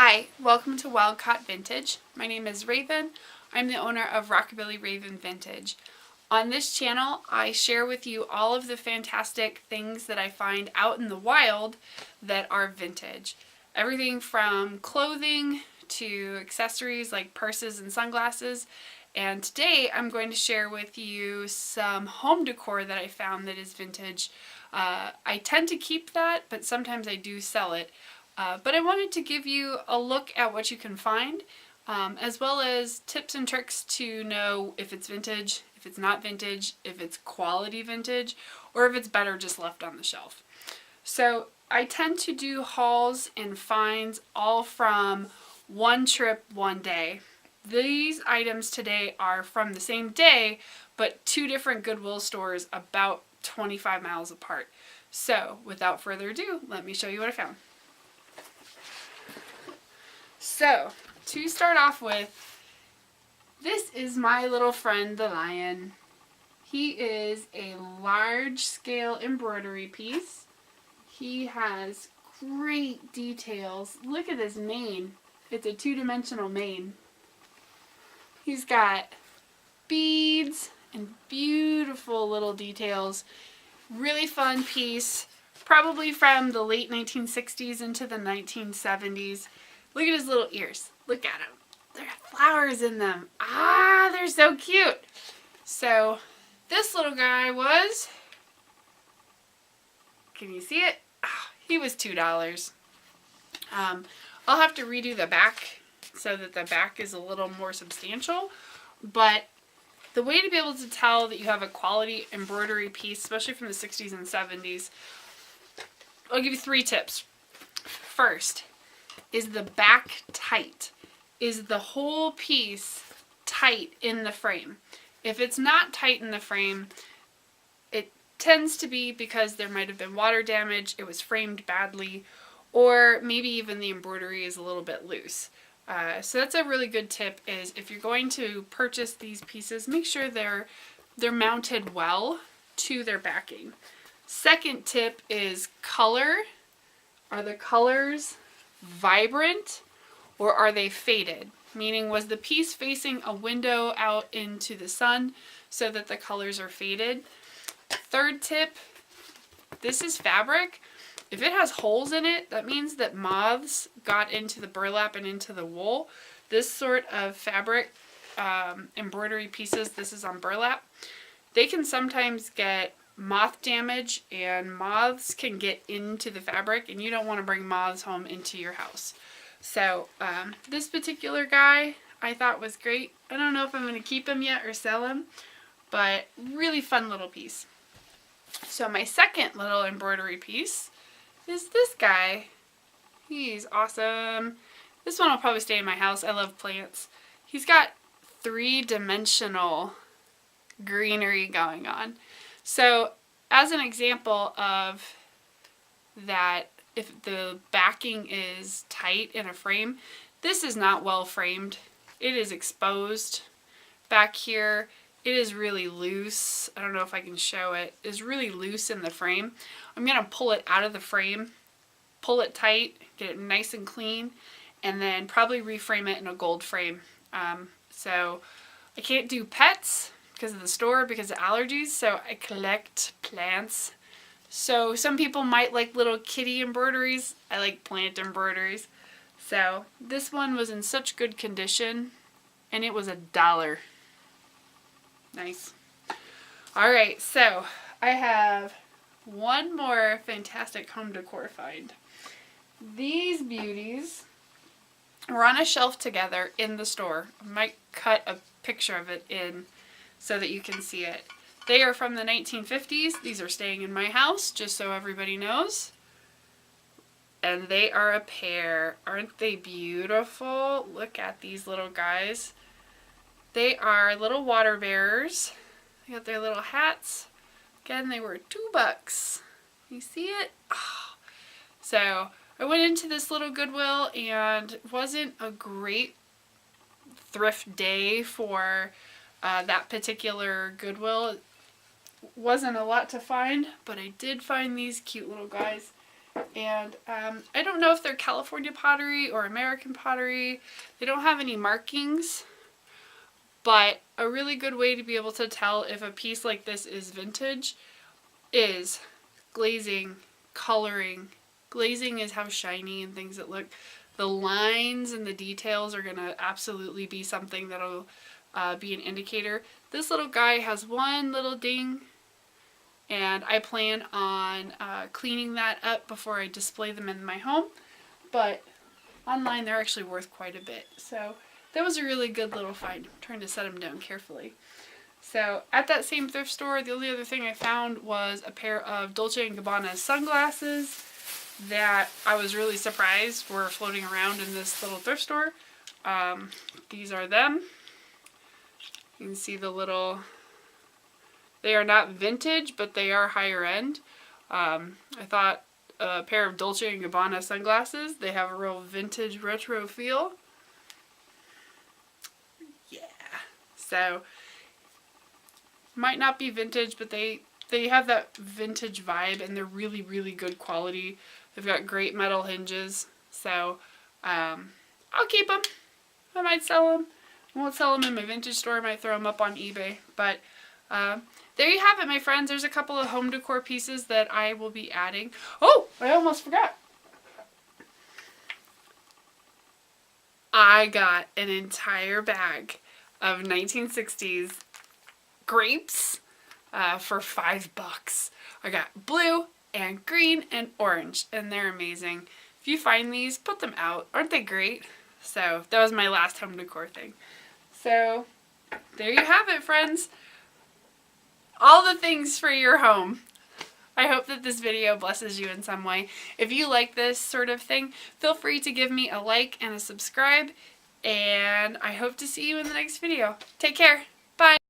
Hi, welcome to Wildcaught Vintage. My name is Raven. I'm the owner of Rockabilly Raven Vintage. On this channel, I share with you all of the fantastic things that I find out in the wild that are vintage. Everything from clothing to accessories like purses and sunglasses. And today I'm going to share with you some home decor that I found that is vintage. I tend to keep that, but sometimes I do sell it. But I wanted to give you a look at what you can find, as well as tips and tricks to know if it's vintage, if it's not vintage, if it's quality vintage, or if it's better just left on the shelf. So I tend to do hauls and finds all from one trip, one day. These items today are from the same day, but two different Goodwill stores about 25 miles apart. So without further ado, let me show you what I found. So, to start off with, this is my little friend, the lion. He is a large-scale embroidery piece. He has great details. Look at his mane. It's a two-dimensional mane. He's got beads and beautiful little details. Really fun piece, probably from the late 1960s into the 1970s. Look at his little ears. Look at them. There are flowers in them. Ah, they're so cute. So this little guy was, can you see it? Oh, he was $2. I'll have to redo the back so that the back is a little more substantial. But the way to be able to tell that you have a quality embroidery piece, especially from the 60s and 70s, I'll give you 3 tips. First, is the back tight? Is the whole piece tight in the frame? If it's not tight in the frame, it tends to be because there might have been water damage, it was framed badly, or maybe even the embroidery is a little bit loose. So that's a really good tip, is if you're going to purchase these pieces, make sure they're mounted well to their backing. Second tip is color. Are the colors vibrant or are they faded? Meaning, was the piece facing a window out into the sun so that the colors are faded? Third tip, this is fabric. If it has holes in it, that means that moths got into the burlap and into the wool. This sort of fabric embroidery pieces, this is on burlap, they can sometimes get moth damage, and moths can get into the fabric, and you don't want to bring moths home into your house. So this particular guy I thought was great. I don't know if I'm going to keep him yet or sell him, but really fun little piece. So my second little embroidery piece is this guy. He's awesome. This one will probably stay in my house. I love plants. He's got 3-dimensional greenery going on. So as an example of that, if the backing is tight in a frame, this is not well framed. It is exposed back here. It is really loose. I don't know if I can show it. It's really loose in the frame. I'm going to pull it out of the frame, pull it tight, get it nice and clean, and then probably reframe it in a gold frame. So I can't do pets because of the store, because of allergies, so I collect plants. So some people might like little kitty embroideries. I like plant embroideries. So this one was in such good condition, and it was $1. Nice. Alright, so I have one more fantastic home decor find. These beauties were on a shelf together in the store. I might cut a picture of it in so that you can see it. They are from the 1950s. These are staying in my house, just so everybody knows. And they are a pair. Aren't they beautiful? Look at these little guys. They are little water bearers. They got their little hats. Again, they were $2. You see it? Oh. So I went into this little Goodwill, and it wasn't a great thrift day for that particular Goodwill. Wasn't a lot to find, but I did find these cute little guys. And I don't know if they're California pottery or American pottery. They don't have any markings, but a really good way to be able to tell if a piece like this is vintage is glazing, coloring. Glazing is how shiny and things it look. The lines and the details are going to absolutely be something that'll be an indicator. This little guy has one little ding, and I plan on cleaning that up before I display them in my home. But online they're actually worth quite a bit. So that was a really good little find. I'm trying to set them down carefully. So at that same thrift store, the only other thing I found was a pair of Dolce and Gabbana sunglasses that I was really surprised were floating around in this little thrift store. These are them. You can see the little, they are not vintage, but they are higher end. I thought a pair of Dolce and Gabbana sunglasses, they have a real vintage retro feel. Yeah. So, might not be vintage, but they have that vintage vibe, and they're really, really good quality. They've got great metal hinges, so I'll keep them. I might sell them. I won't sell them in my vintage store. I might throw them up on eBay. But there you have it, my friends. There's a couple of home decor pieces that I will be adding. Oh, I almost forgot. I got an entire bag of 1960s grapes for $5. I got blue and green and orange, and they're amazing. If you find these, put them out. Aren't they great? So that was my last home decor thing. So there you have it, friends. All the things for your home. I hope that this video blesses you in some way. If you like this sort of thing, feel free to give me a like and a subscribe, and I hope to see you in the next video. Take care. Bye.